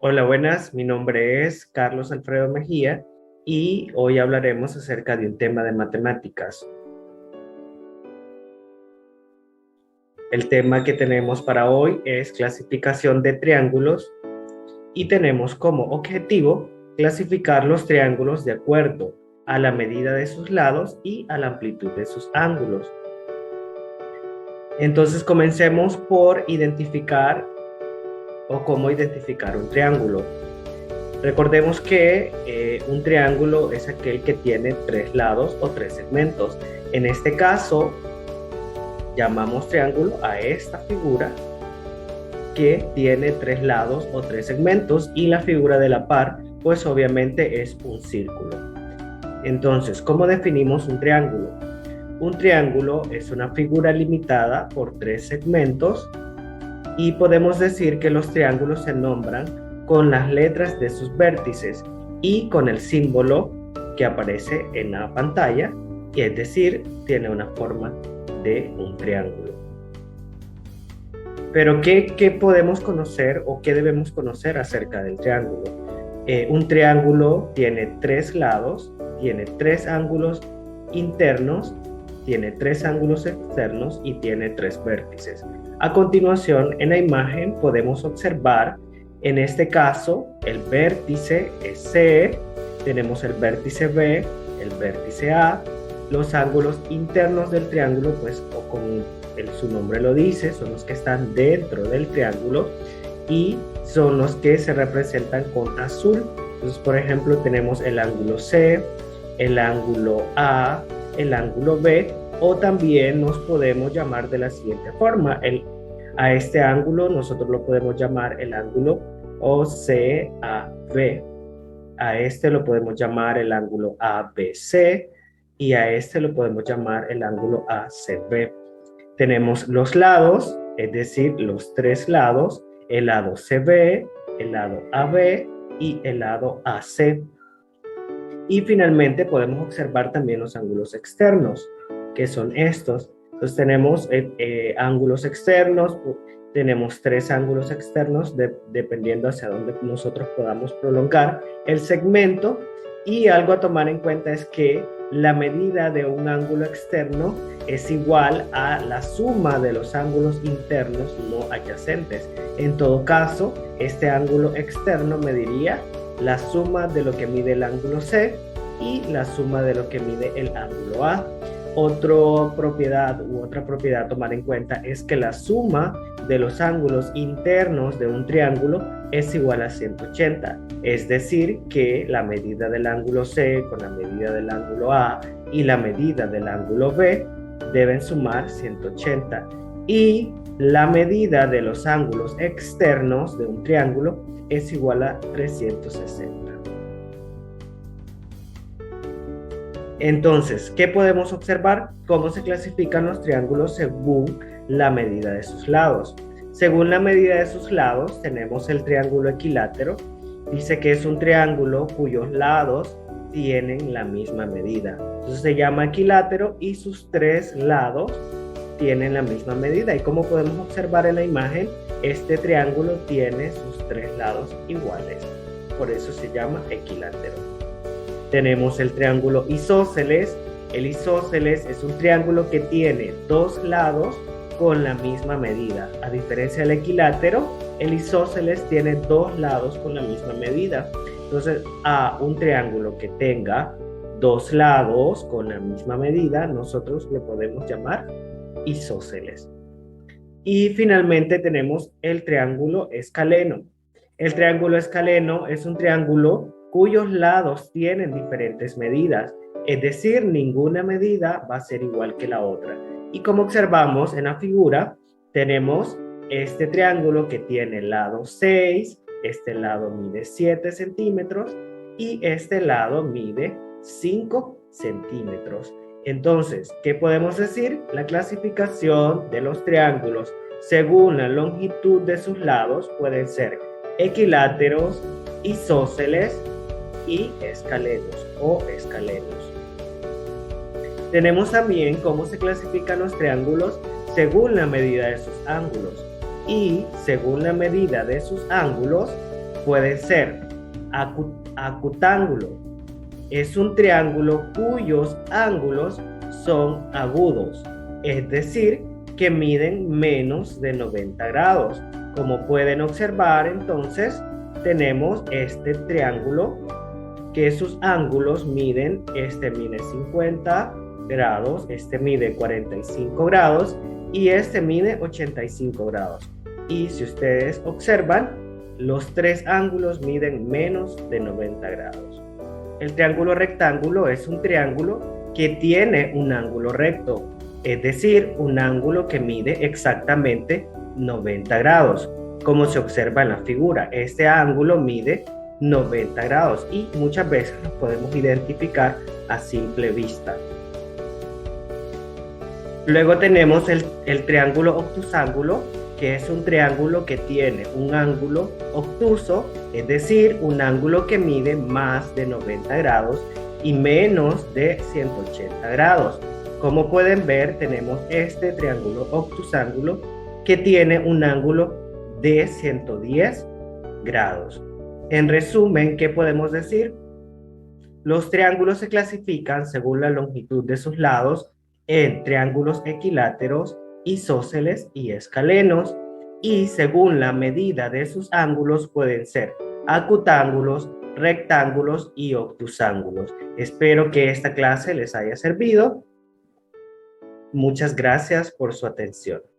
Hola, buenas. Mi nombre es Carlos Alfredo Mejía y hoy hablaremos acerca de un tema de matemáticas. El tema que tenemos para hoy es clasificación de triángulos y tenemos como objetivo clasificar los triángulos de acuerdo a la medida de sus lados y a la amplitud de sus ángulos. Entonces comencemos por identificar o cómo identificar un triángulo. Recordemos que un triángulo es aquel que tiene tres lados o tres segmentos. En este caso, llamamos triángulo a esta figura que tiene tres lados o tres segmentos, y la figura de la par, pues obviamente es un círculo. Entonces, ¿cómo definimos un triángulo? Un triángulo es una figura limitada por tres segmentos y podemos decir que los triángulos se nombran con las letras de sus vértices y con el símbolo que aparece en la pantalla, y es decir, tiene una forma de un triángulo. Pero ¿qué podemos conocer o qué debemos conocer acerca del triángulo? Un triángulo tiene tres lados, tiene tres ángulos internos, tiene tres ángulos externos y tiene tres vértices. A continuación, en la imagen podemos observar, en este caso, el vértice es C, tenemos el vértice B, el vértice A. Los ángulos internos del triángulo, pues, o como su nombre lo dice, son los que están dentro del triángulo y son los que se representan con azul. Entonces, por ejemplo, tenemos el ángulo C, el ángulo A, el ángulo B, o también nos podemos llamar de la siguiente forma. A este ángulo nosotros lo podemos llamar el ángulo OCAB. A este lo podemos llamar el ángulo ABC y a este lo podemos llamar el ángulo ACB. Tenemos los lados, es decir, los tres lados, el lado CB, el lado AB y el lado AC. Y finalmente podemos observar también los ángulos externos, que son estos. Entonces tenemos ángulos externos, tenemos tres ángulos externos dependiendo hacia dónde nosotros podamos prolongar el segmento. Y algo a tomar en cuenta es que la medida de un ángulo externo es igual a la suma de los ángulos internos no adyacentes. En todo caso, este ángulo externo mediría la suma de lo que mide el ángulo C y la suma de lo que mide el ángulo A. Otra propiedad a tomar en cuenta es que la suma de los ángulos internos de un triángulo es igual a 180. Es decir, que la medida del ángulo C con la medida del ángulo A y la medida del ángulo B deben sumar 180. Y la medida de los ángulos externos de un triángulo es igual a 360. Entonces, ¿qué podemos observar? ¿Cómo se clasifican los triángulos según la medida de sus lados? Según la medida de sus lados, tenemos el triángulo equilátero. Dice que es un triángulo cuyos lados tienen la misma medida. Entonces se llama equilátero y sus tres lados tienen la misma medida. Y como podemos observar en la imagen, este triángulo tiene sus tres lados iguales. Por eso se llama equilátero. Tenemos el triángulo isósceles. El isósceles es un triángulo que tiene dos lados con la misma medida. A diferencia del equilátero, el isósceles tiene dos lados con la misma medida. Entonces, a un triángulo que tenga dos lados con la misma medida, nosotros lo podemos llamar isósceles. Y finalmente tenemos el triángulo escaleno. El triángulo escaleno es un triángulo cuyos lados tienen diferentes medidas, es decir, ninguna medida va a ser igual que la otra. Y como observamos en la figura, tenemos este triángulo que tiene el lado 6, este lado mide 7 centímetros y este lado mide 5 centímetros. Entonces, ¿qué podemos decir? La clasificación de los triángulos según la longitud de sus lados pueden ser equiláteros, isósceles y escalenos o escalenos. Tenemos también cómo se clasifican los triángulos según la medida de sus ángulos. Y según la medida de sus ángulos, pueden ser acutángulo. Es un triángulo cuyos ángulos son agudos, es decir, que miden menos de 90 grados. Como pueden observar, entonces, tenemos este triángulo que sus ángulos miden, este mide 50 grados, este mide 45 grados y este mide 85 grados. Y si ustedes observan, los tres ángulos miden menos de 90 grados. El triángulo rectángulo es un triángulo que tiene un ángulo recto, es decir, un ángulo que mide exactamente 90 grados, como se observa en la figura. Este ángulo mide 90 grados y muchas veces lo podemos identificar a simple vista. Luego tenemos el triángulo obtusángulo, que es un triángulo que tiene un ángulo obtuso, es decir, un ángulo que mide más de 90 grados y menos de 180 grados. Como pueden ver, tenemos este triángulo obtusángulo que tiene un ángulo de 110 grados. En resumen, ¿qué podemos decir? Los triángulos se clasifican según la longitud de sus lados en triángulos equiláteros, isósceles y escalenos, y según la medida de sus ángulos pueden ser acutángulos, rectángulos y obtusángulos. Espero que esta clase les haya servido. Muchas gracias por su atención.